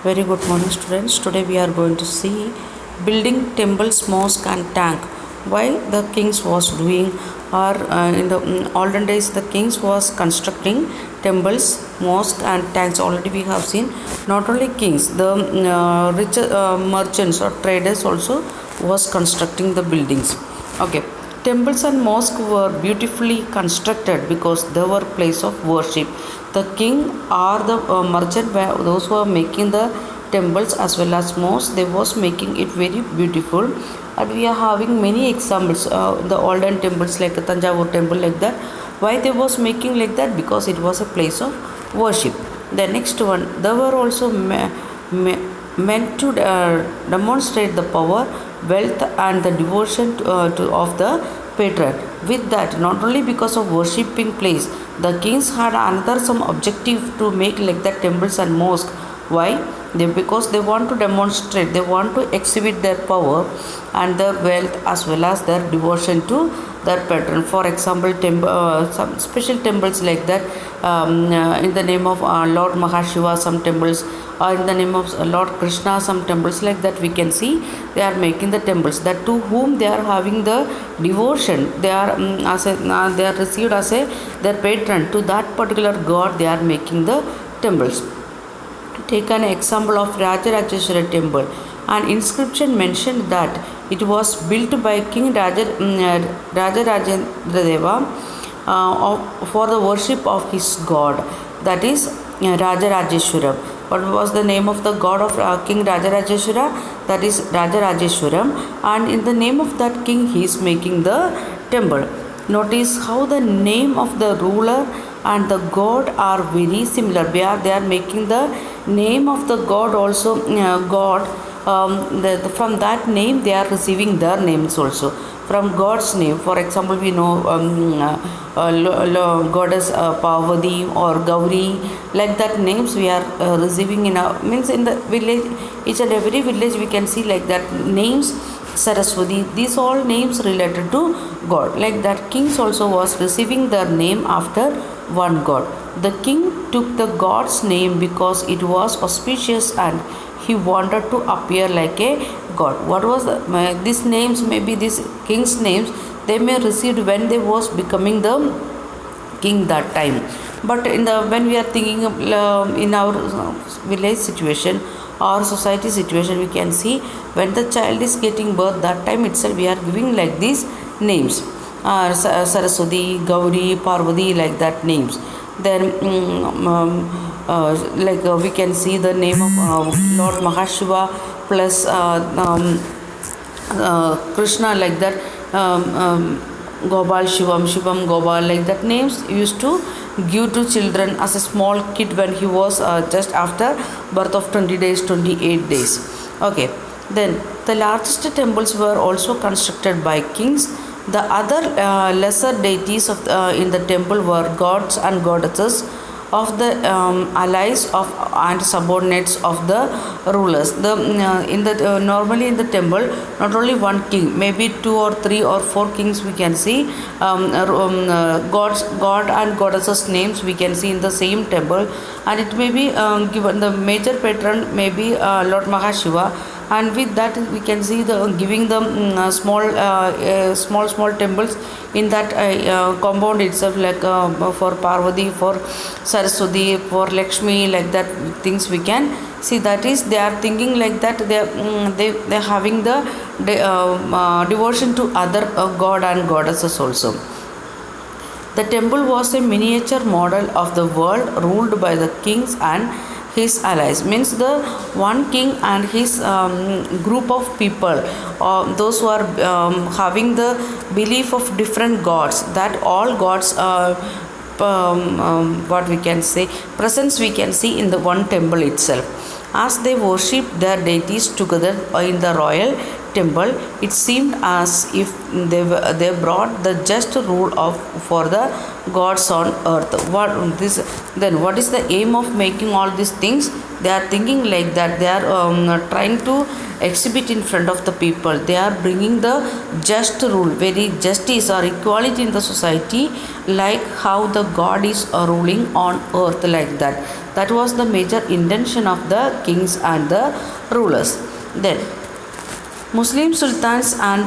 Very good morning, students. Today we are going to see building temples, mosque, and tank. While the kings was doing, or in the olden days, the kings was constructing temples, mosque, and tanks. Already we have seen. Not only kings, the rich merchants or traders also was constructing the buildings. Okay. Temples and mosques were beautifully constructed because they were place of worship. The king or the merchant, those who are making the temples as well as mosques, they was making it very beautiful. And we are having many examples. The olden temples like Tanjavur temple like that. Why they was making like that? Because it was a place of worship. The next one, they were also meant to demonstrate the power, wealth, and the devotion of the patron. With that, not only because of worshipping place, the kings had another some objective to make like that temples and mosque. Why? Because they want to demonstrate, they want to exhibit their power and their wealth as well as their devotion to their patron. For example, some special temples like that, in the name of Lord Mahashiva, some temples, or in the name of Lord Krishna, some temples like that we can see they are making the temples. That to whom they are having the devotion, they are they are received as a their patron to that particular god. They are making the temples. Take an example of Rajarajeshwara temple. An inscription mentioned that it was built by King Rajarajendra Deva for the worship of his god, that is Rajarajeshwaram. What was the name of the god of King Rajarajeshwara? That is Rajarajeshwaram, and in the name of that king he is making the temple. Notice how the name of the ruler and the god are very similar. They are making the name of the god also god. From that name they are receiving their names also from God's name. For example, we know goddess Parvati or Gauri, like that names we are receiving in our means in the village. Each and every village we can see like that names. Saraswati, these all names related to God. Like that, kings also was receiving their name after one god. The king took the god's name because it was auspicious and he wanted to appear like a god. What was these names? Maybe these kings' names they may received when they was becoming the king that time. But in the when we are thinking in our village situation or society situation, we can see when the child is getting birth, that time itself we are giving like these names, Saraswati, Gauri, Parvati, like that names. Then we can see the name of Lord Mahashiva plus Krishna, like that. Gopal Shivam, Shivam Gopal, like that names used to give to children as a small kid when he was just after birth of 20 days, 28 days. Okay, then the largest temples were also constructed by kings. The other lesser deities in the temple were gods and goddesses of the allies of and subordinates of the rulers. The in the normally in the temple, not only one king, maybe two or three or four kings we can see. God and goddesses names we can see in the same temple, and it may be given the major patron may be Lord Mahashiva, and with that we can see the giving the small temples in that compound itself, like for Parvati, for Saraswati, for Lakshmi, like that things we can see. That is they are thinking like that they are having the devotion to other god and goddesses also. The temple was a miniature model of the world ruled by the kings and his allies. Means the one king and his group of people, those who are having the belief of different gods, that all gods what we can say presence we can see in the one temple itself. As they worshipped their deities together in the royal temple, it seemed as if they brought the just rule of for the gods on earth. What is the aim of making all these things? They are thinking like that. They are trying to exhibit in front of the people. They are bringing the just rule, very justice or equality in the society, like how the God is ruling on earth, like that. That was the major intention of the kings and the rulers. Then Muslim sultans and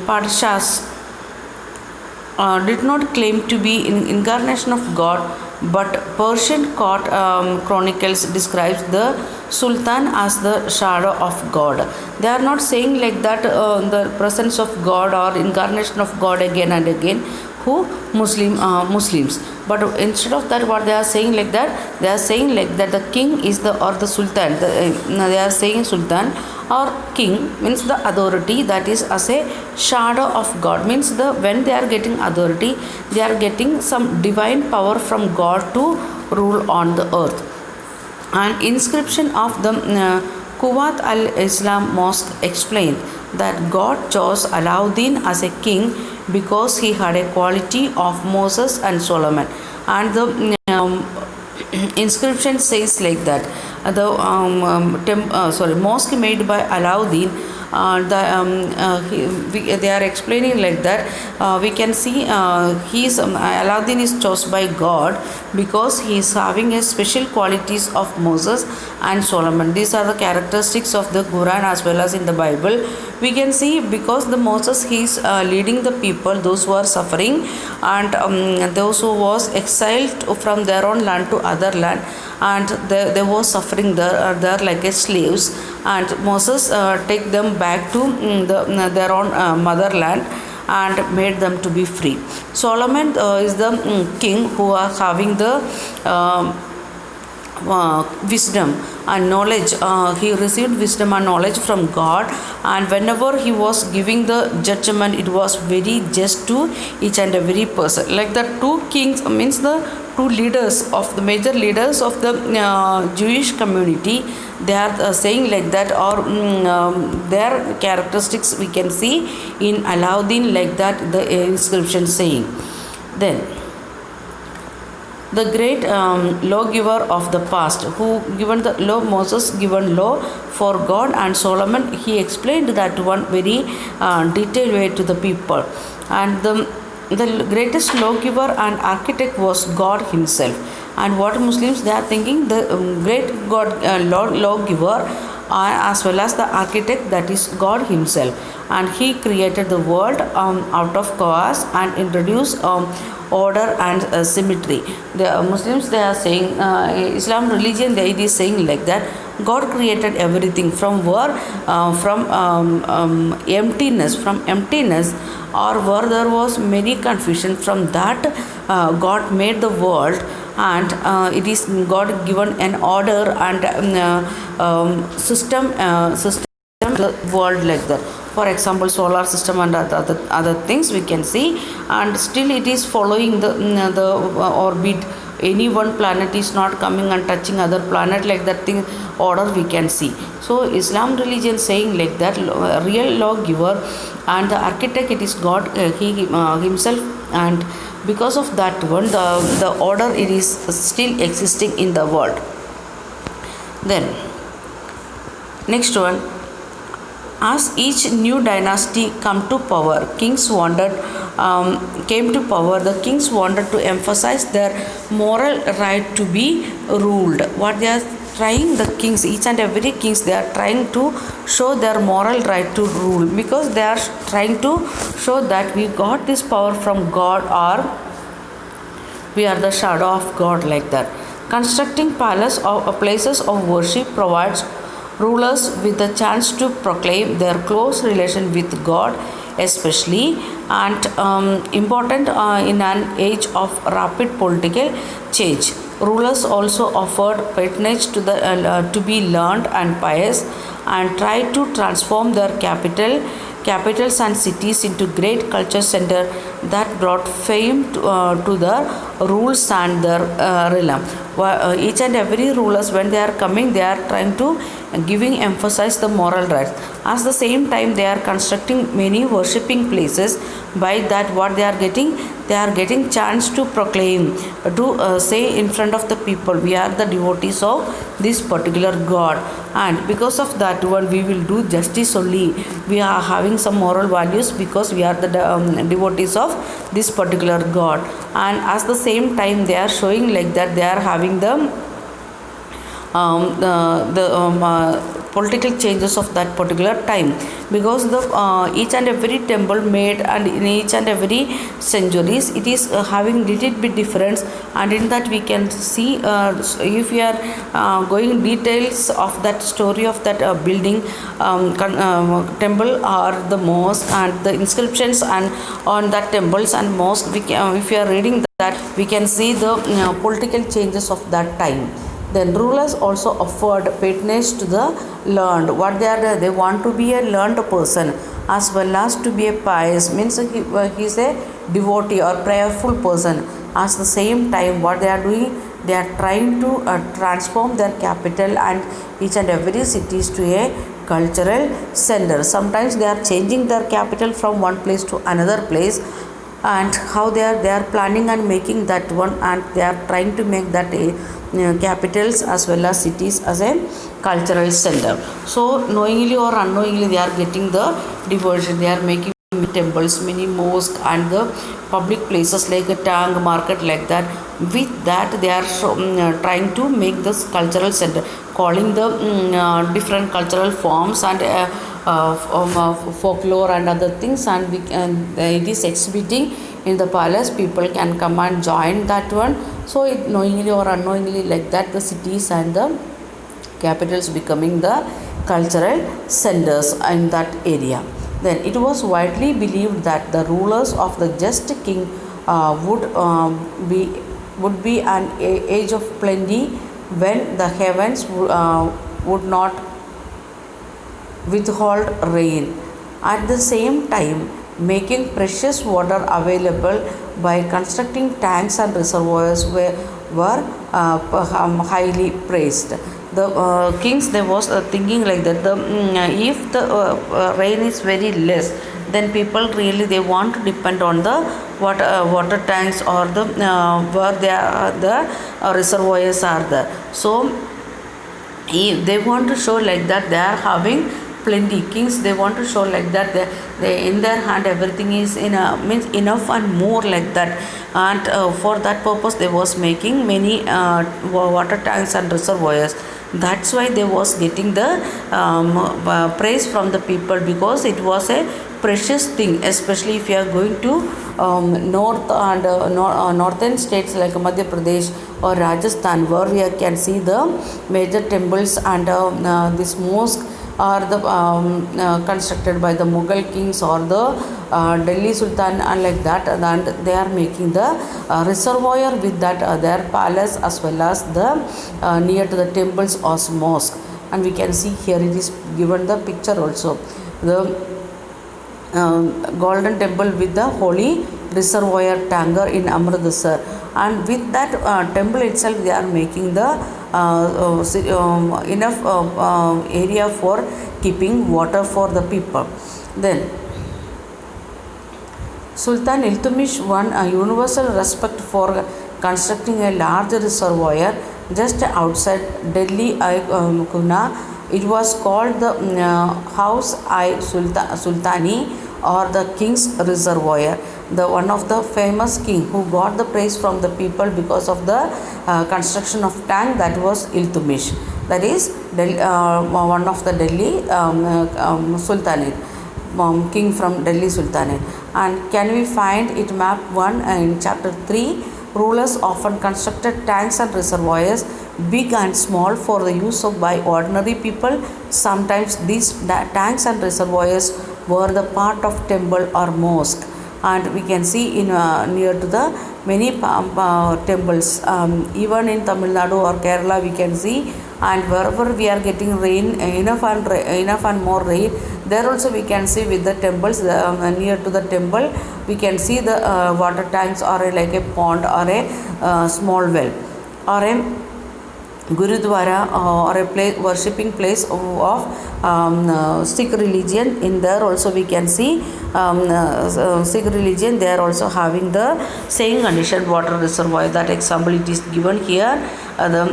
padshahs did not claim to be an incarnation of God, but Persian court chronicles describes the Sultan as the shadow of God. They are not saying like that the presence of God or incarnation of God again and again. Who Muslims, but instead of that, what they are saying like that, they are saying like that the king is the or the Sultan. They are saying Sultan or king means the authority that is as a shadow of God, means the when they are getting authority, they are getting some divine power from God to rule on the earth. An inscription of the Kuwait al-Islam Mosque explained that God chose Alauddin as a king because he had a quality of Moses and Solomon. And the inscription says like that the mosque made by Alauddin, they are explaining like that we can see Alauddin is chosen by God because he is having a special qualities of Moses and Solomon. These are the characteristics of the Quran as well as in the Bible. We can see because the Moses he is leading the people, those who are suffering, and those who was exiled from their own land to other land, and they were suffering there like as slaves, and Moses take them back to their own motherland and made them to be free. Solomon is the king who are having the wisdom and knowledge. He received wisdom and knowledge from God, and whenever he was giving the judgment, it was very just to each and every person. Like the two kings means the two leaders of the major leaders of the Jewish community, they are saying like that, or their characteristics we can see in Alauddin like that, the inscription saying. Then the great lawgiver of the past, who given the law, Moses given law for God, and Solomon he explained that one very detailed way to the people. And the greatest lawgiver and architect was God himself. And what Muslims they are thinking, the great God lawgiver as well as the architect, that is God himself, and he created the world out of chaos and introduced order and symmetry. The Muslims they are saying, Islam religion they is saying like that God created everything from where from emptiness, or where there was many confusion. From that God made the world, and it is God given an order and system the world like that. For example, solar system and other things we can see, and still it is following the orbit. Any one planet is not coming and touching other planet, like that thing order we can see. So Islam religion saying like that real lawgiver and the architect, it is God he himself, and because of that one the order it is still existing in the world. Then next one, as each new dynasty come to power, came to power. The kings wanted to emphasize their moral right to be ruled. What they are trying, the kings, each and every kings, they are trying to show their moral right to rule, because they are trying to show that we got this power from God, or we are the shadow of God, like that. Constructing palace or places of worship provides rulers with the chance to proclaim their close relation with God, especially and important in an age of rapid political change. Rulers also offered patronage to the to be learned and pious, and tried to transform their capitals and cities into great culture center that brought fame to the rules and their realm. Each and every rulers, when they are coming, they are trying to giving emphasize the moral rights. At the same time, they are constructing many worshipping places. By that, what they are getting chance to proclaim, to say in front of the people, we are the devotees of this particular God, and because of that one we will do justice only. We are having some moral values because we are the devotees of this particular God. And at the same time, they are showing like that they are having the political changes of that particular time, because the each and every temple made and in each and every centuries it is having little bit difference. And in that we can see, if we are going details of that story of that building, temple or the mosque and the inscriptions and on that temples and mosque, if we are reading that, we can see the political changes of that time. Then rulers also offered patronage to the learned. What they want to be a learned person as well as to be a pious, means he is a devotee or prayerful person. At the same time, what they are doing, they are trying to transform their capital and each and every cities to a cultural center. Sometimes they are changing their capital from one place to another place, and how they are planning and making that one, and they are trying to make that a capitals as well as cities as a cultural center. So knowingly or unknowingly they are getting the devotion, they are making temples, mini mosque and the public places like a tank market, like that. With that they are trying to make this cultural center, calling the different cultural forms and folklore and other things, and it is exhibiting in the palace. People can come and join that one. So it knowingly or unknowingly, like that, the cities and the capitals becoming the cultural centers in that area. Then it was widely believed that the rulers of the just king would be an age of plenty, when the heavens would not withhold rain. At the same time, making precious water available by constructing tanks and reservoirs were highly praised. The kings, they was thinking like that, if the rain is very less, then people really they want to depend on the water tanks or the where the reservoirs are there. So they want to show like that they are having plenty. Kings, they want to show like that they in their hand everything is means enough and more, like that. And for that purpose they was making many water tanks and reservoirs. That's why they was getting the praise from the people, because it was a precious thing, especially if you are going to north and northern states like Madhya Pradesh or Rajasthan, where we can see the major temples and this mosque are the constructed by the Mughal kings or the Delhi Sultan, and like that. And they are making the reservoir with that their palace as well as the near to the temples or mosque. And we can see here it is given the picture also, the golden temple with the holy reservoir tanker in Amritsar. And with that temple itself they are making the enough area for keeping water for the people. Then Sultan Iltutmish won a universal respect for constructing a large reservoir just outside Delhi Kuna. It was called the Haus-i-Sultani, or the King's Reservoir. The one of the famous king who got the praise from the people because of the construction of tank, that was Iltutmish. That is one of the Delhi Sultanate, king from Delhi Sultanate. And can we find it map 1 in chapter 3? Rulers often constructed tanks and reservoirs, big and small, for the use of by ordinary people. Sometimes these tanks and reservoirs were the part of temple or mosque. And we can see in near to the many temples, even in Tamil Nadu or Kerala we can see. And wherever we are getting rain, enough and more rain, there also we can see with the temples, near to the temple we can see the water tanks, or like a pond or a small well, or a Gurudwara, or a place, worshipping place of Sikh religion. In there also we can see Sikh religion, they are also having the same condition water reservoir. That example it is given here, the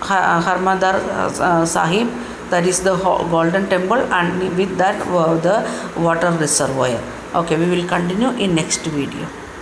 Harmadar Sahib, that is the golden temple, and with that the water reservoir. Okay, we will continue in next video.